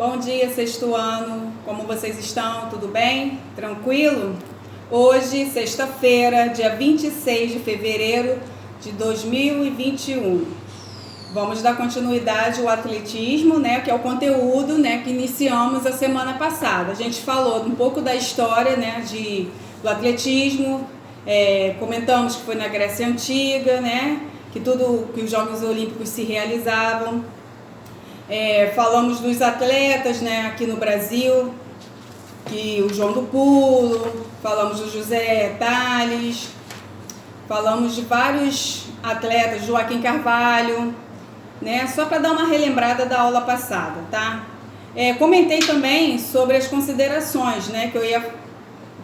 Bom dia, sexto ano. Como vocês estão? Tudo bem? Tranquilo? Hoje, sexta-feira, dia 26 de fevereiro de 2021. Vamos dar continuidade ao atletismo, que é o conteúdo, que iniciamos a semana passada. A gente falou um pouco da história, do atletismo, comentamos que foi na Grécia Antiga, que os Jogos Olímpicos se realizavam. Falamos dos atletas, aqui no Brasil, que o João do Pulo, falamos do José Tales, falamos de vários atletas, Joaquim Carvalho, só para dar uma relembrada da aula passada, tá? Comentei também sobre as considerações,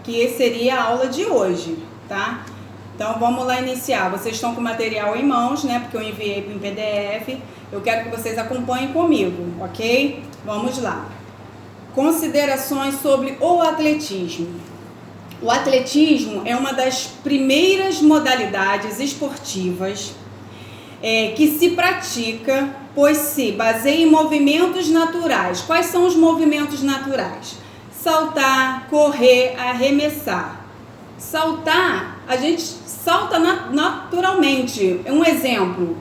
que seria a aula de hoje, tá? Então vamos lá iniciar. Vocês estão com o material em mãos, porque eu enviei em PDF. Eu quero que vocês acompanhem comigo, ok? Vamos lá. Considerações sobre o atletismo. O atletismo é uma das primeiras modalidades esportivas que se pratica, pois se baseia em movimentos naturais. Quais são os movimentos naturais? Saltar, correr, arremessar. Saltar, a gente salta naturalmente. Um exemplo,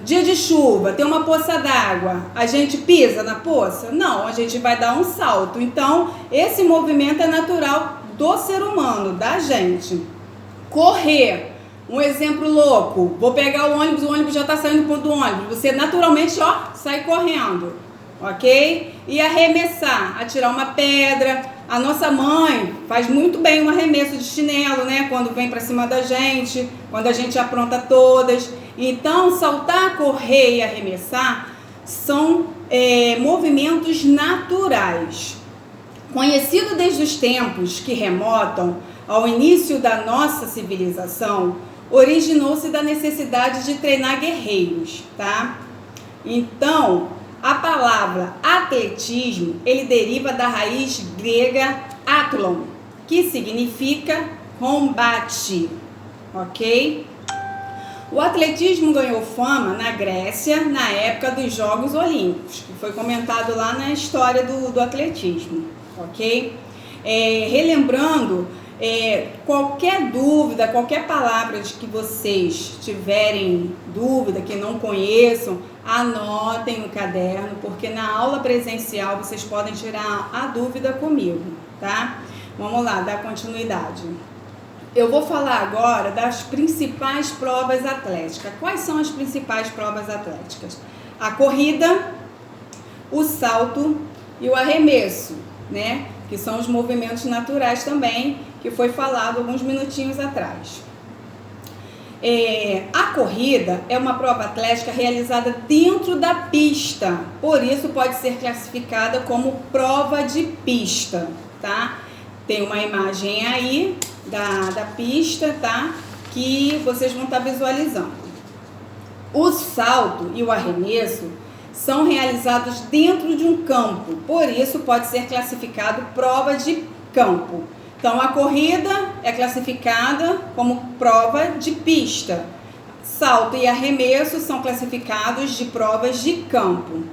dia de chuva, tem uma poça d'água, a gente pisa na poça? Não, a gente vai dar um salto. Então, esse movimento é natural do ser humano, da gente. Correr, um exemplo louco, vou pegar o ônibus já está saindo do ônibus, você naturalmente sai correndo, ok? E arremessar, atirar uma pedra. A nossa mãe faz muito bem um arremesso de chinelo, quando vem para cima da gente, quando a gente apronta todas. Então, saltar, correr e arremessar são movimentos naturais. Conhecido desde os tempos que remontam ao início da nossa civilização, originou-se da necessidade de treinar guerreiros, tá? Então, a palavra atletismo, ele deriva da raiz grega atlon, que significa combate, ok? O atletismo ganhou fama na Grécia na época dos Jogos Olímpicos, que foi comentado lá na história do atletismo, ok? Relembrando, qualquer dúvida, qualquer palavra de que vocês tiverem dúvida, que não conheçam, anotem no caderno, porque na aula presencial vocês podem tirar a dúvida comigo, tá? Vamos lá, dar continuidade. Eu vou falar agora das principais provas atléticas. Quais são as principais provas atléticas? A corrida, o salto e o arremesso, que são os movimentos naturais também, que foi falado alguns minutinhos atrás. A corrida é uma prova atlética realizada dentro da pista, por isso pode ser classificada como prova de pista, tá? Tem uma imagem aí da pista, tá? Que vocês vão estar visualizando. O salto e o arremesso são realizados dentro de um campo, por isso pode ser classificado prova de campo. Então, a corrida é classificada como prova de pista. Salto e arremesso são classificados de provas de campo.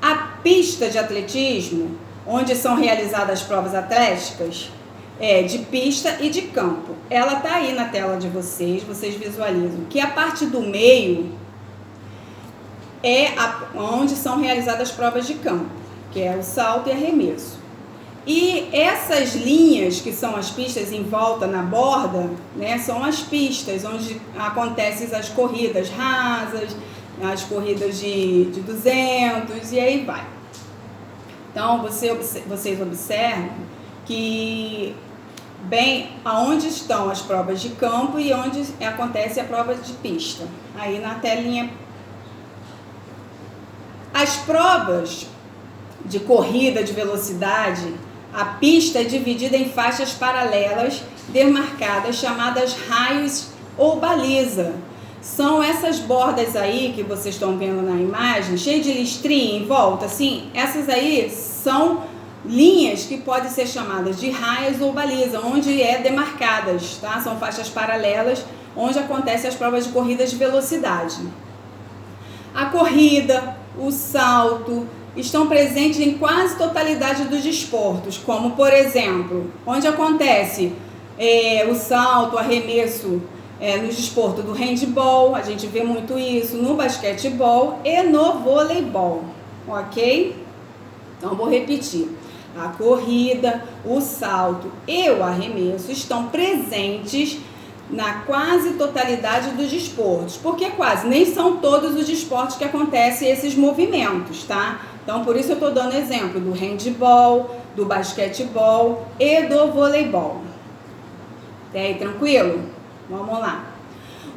A pista de atletismo, onde são realizadas as provas atléticas, é de pista e de campo. Ela está aí na tela de vocês visualizam que a parte do meio é onde são realizadas as provas de campo, que é o salto e arremesso. E essas linhas, que são as pistas em volta na borda, são as pistas onde acontecem as corridas rasas, as corridas de 200 e aí vai. Então, vocês observam que bem aonde estão as provas de campo e onde acontece a prova de pista. Aí na telinha. As provas de corrida de velocidade, a pista é dividida em faixas paralelas demarcadas, chamadas raios ou baliza. São essas bordas aí que vocês estão vendo na imagem, cheio de listrinha em volta, assim, essas aí são linhas que podem ser chamadas de raios ou baliza, onde é demarcadas, tá? São faixas paralelas onde acontecem as provas de corrida de velocidade. A corrida, o salto estão presentes em quase totalidade dos desportos, como, por exemplo, onde acontece o salto, o arremesso nos desportos do handball, a gente vê muito isso, no basquetebol e no voleibol, ok? Então, vou repetir. A corrida, o salto e o arremesso estão presentes na quase totalidade dos desportos. Por que quase? Nem são todos os desportos que acontecem esses movimentos, tá? Então, por isso eu estou dando exemplo do handball, do basquetebol e do voleibol. Tá aí, tranquilo? Vamos lá.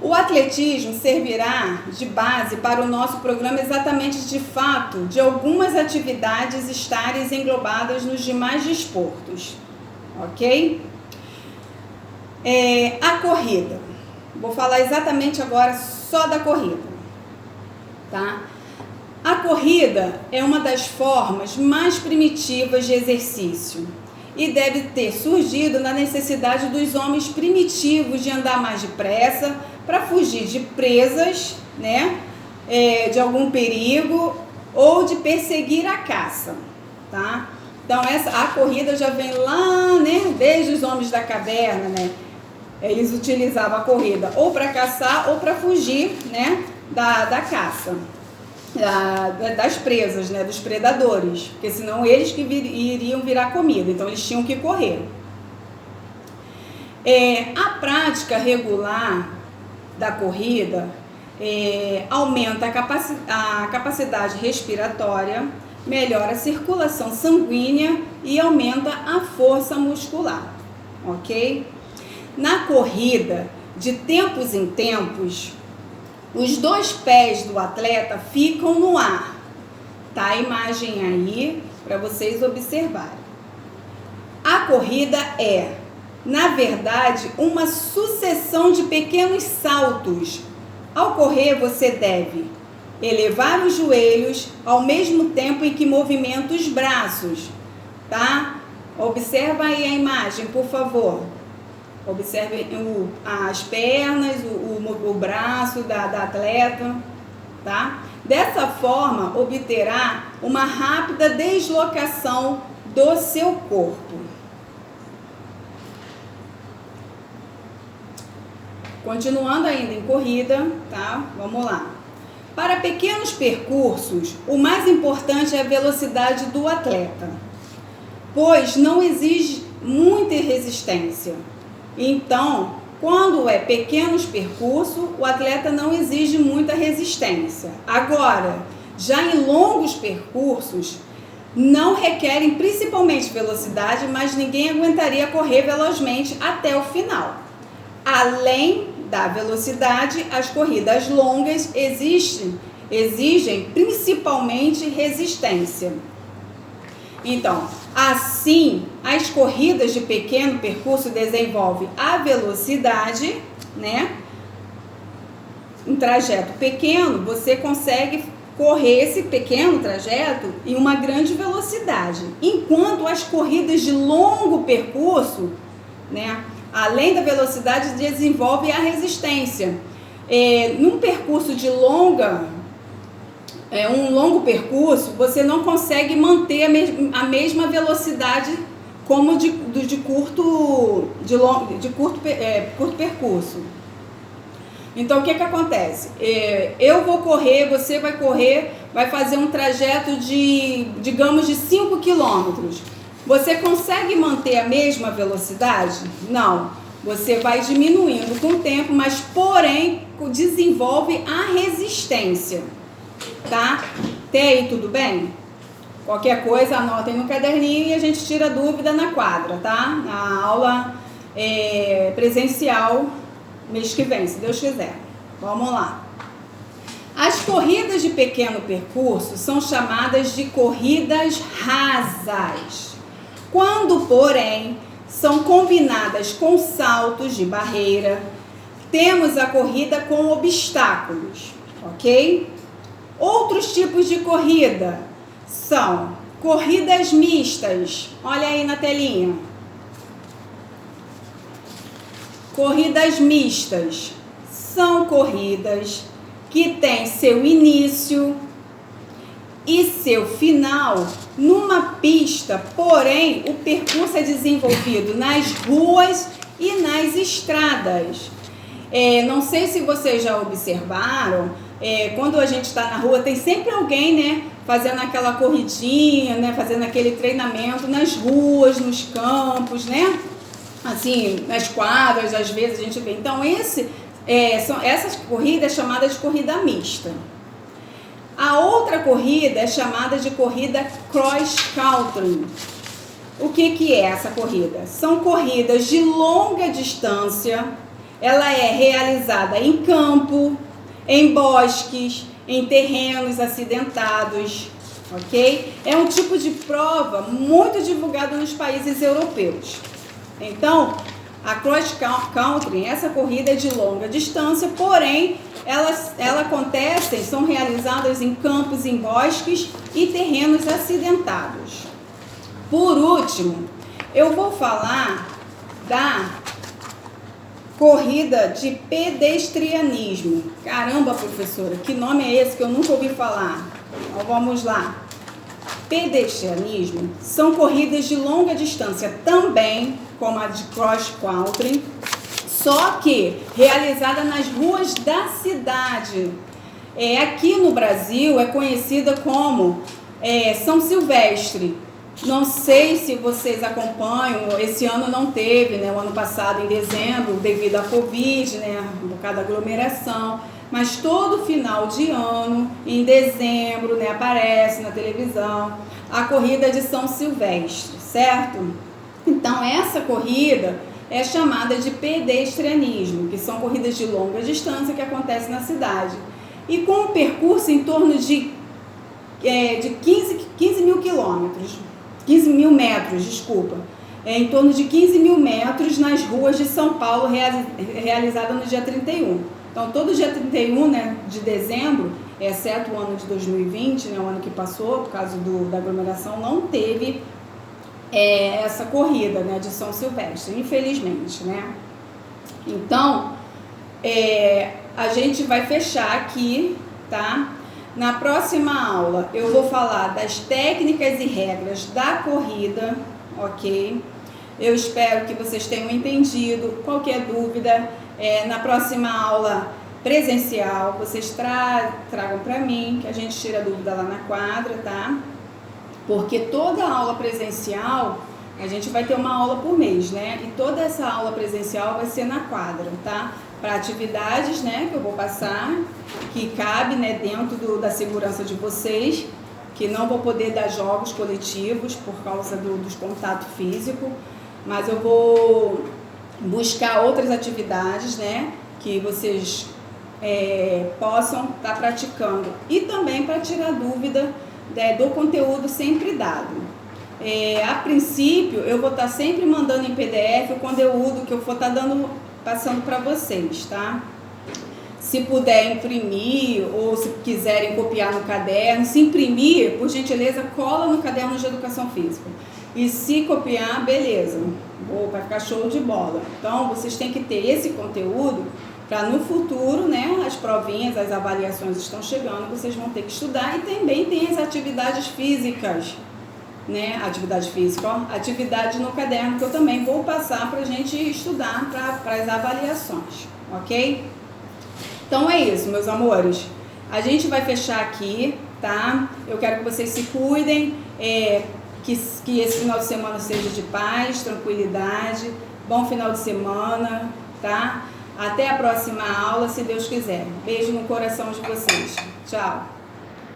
O atletismo servirá de base para o nosso programa exatamente de fato de algumas atividades estarem englobadas nos demais desportos, ok? A corrida. Vou falar exatamente agora só da corrida, tá? A corrida é uma das formas mais primitivas de exercício e deve ter surgido na necessidade dos homens primitivos de andar mais depressa para fugir de presas, né, de algum perigo ou de perseguir a caça, tá? Então a corrida já vem lá, né, desde os homens da caverna, né? Eles utilizavam a corrida ou para caçar ou para fugir, né, da caça, das presas, né, dos predadores, porque senão eles que iriam virar comida, então eles tinham que correr. A prática regular da corrida aumenta a capacidade respiratória, melhora a circulação sanguínea e aumenta a força muscular, ok? Na corrida, de tempos em tempos, os dois pés do atleta ficam no ar. Tá a imagem aí para vocês observarem. A corrida é, na verdade, uma sucessão de pequenos saltos. Ao correr, você deve elevar os joelhos ao mesmo tempo em que movimenta os braços, tá? Observa aí a imagem, por favor. Observe as pernas, o braço da atleta, tá? Dessa forma, obterá uma rápida deslocação do seu corpo. Continuando ainda em corrida, tá? Vamos lá. Para pequenos percursos, o mais importante é a velocidade do atleta, pois não exige muita resistência. Então, quando é pequenos percursos, o atleta não exige muita resistência. Agora, já em longos percursos, não requerem principalmente velocidade, mas ninguém aguentaria correr velozmente até o final. Além da velocidade, as corridas longas exigem principalmente resistência. Então, assim, as corridas de pequeno percurso desenvolvem a velocidade, né? Um trajeto pequeno, você consegue correr esse pequeno trajeto em uma grande velocidade. Enquanto as corridas de longo percurso, né, além da velocidade, desenvolve a resistência. Num percurso de um longo percurso, você não consegue manter a mesma velocidade como de curto percurso. Então, o que acontece? Eu vou correr, você vai correr, vai fazer um trajeto digamos, de 5 quilômetros. Você consegue manter a mesma velocidade? Não. Você vai diminuindo com o tempo, mas, porém, desenvolve a resistência. Tá? Até aí, tudo bem? Qualquer coisa, anotem no caderninho e a gente tira dúvida na quadra, tá? Na aula presencial, mês que vem, se Deus quiser. Vamos lá. As corridas de pequeno percurso são chamadas de corridas rasas. Quando, porém, são combinadas com saltos de barreira, temos a corrida com obstáculos, ok? Outros tipos de corrida são corridas mistas. Olha aí na telinha. Corridas mistas são corridas que têm seu início e seu final numa pista, porém o percurso é desenvolvido nas ruas e nas estradas. Não sei se vocês já observaram, quando a gente está na rua tem sempre alguém, né, fazendo aquela corridinha, né, fazendo aquele treinamento nas ruas, nos campos, né, assim, nas quadras, às vezes a gente vê. Então essas corridas é chamada de corrida mista. A outra corrida é chamada de corrida cross country. O que é essa corrida? São corridas de longa distância. Ela é realizada em campo, em bosques, em terrenos acidentados, ok? É um tipo de prova muito divulgado nos países europeus. Então, a cross country, essa corrida é de longa distância, porém, elas acontecem, são realizadas em campos, em bosques e terrenos acidentados. Por último, eu vou falar da corrida de pedestrianismo. Caramba, professora, que nome é esse que eu nunca ouvi falar? Então, vamos lá. Pedestrianismo são corridas de longa distância também, como a de cross country, só que realizada nas ruas da cidade. Aqui no Brasil é conhecida como São Silvestre. Não sei se vocês acompanham, esse ano não teve, né? O ano passado, em dezembro, devido à Covid, né? Um bocado de aglomeração. Mas todo final de ano, em dezembro, né? Aparece na televisão a corrida de São Silvestre, certo? Então, essa corrida é chamada de pedestrianismo, que são corridas de longa distância que acontecem na cidade. E com um percurso em torno de 15 mil quilômetros. 15 mil metros, desculpa. Em torno de 15 mil metros nas ruas de São Paulo, realizada no dia 31. Então, todo dia 31, né, de dezembro, exceto o ano de 2020, né, o ano que passou, por causa da aglomeração, não teve essa corrida, né, de São Silvestre, infelizmente, né? Então, a gente vai fechar aqui, tá? Na próxima aula eu vou falar das técnicas e regras da corrida, ok? Eu espero que vocês tenham entendido. Qualquer dúvida, na próxima aula presencial, vocês tragam para mim, que a gente tira a dúvida lá na quadra, tá? Porque toda aula presencial, a gente vai ter uma aula por mês, né? E toda essa aula presencial vai ser na quadra, tá? Para atividades, né, que eu vou passar, que cabe, né, dentro da segurança de vocês, que não vou poder dar jogos coletivos por causa dos contatos físicos, mas eu vou buscar outras atividades, né, que vocês possam estar praticando. E também para tirar dúvida do conteúdo sempre dado. A princípio, eu vou estar sempre mandando em PDF o conteúdo que eu for estar passando para vocês, tá? Se puder imprimir ou se quiserem copiar no caderno, se imprimir, por gentileza, cola no caderno de educação física. E se copiar, beleza, vai ficar show de bola. Então, vocês têm que ter esse conteúdo para no futuro, né, as provinhas, as avaliações estão chegando, vocês vão ter que estudar. E também tem as atividades físicas, né, atividade física, ó, atividade no caderno, que eu também vou passar para a gente estudar para as avaliações, ok? Então é isso, meus amores. A gente vai fechar aqui, tá? Eu quero que vocês se cuidem, que esse final de semana seja de paz, tranquilidade, bom final de semana, tá? Até a próxima aula, se Deus quiser. Beijo no coração de vocês. Tchau.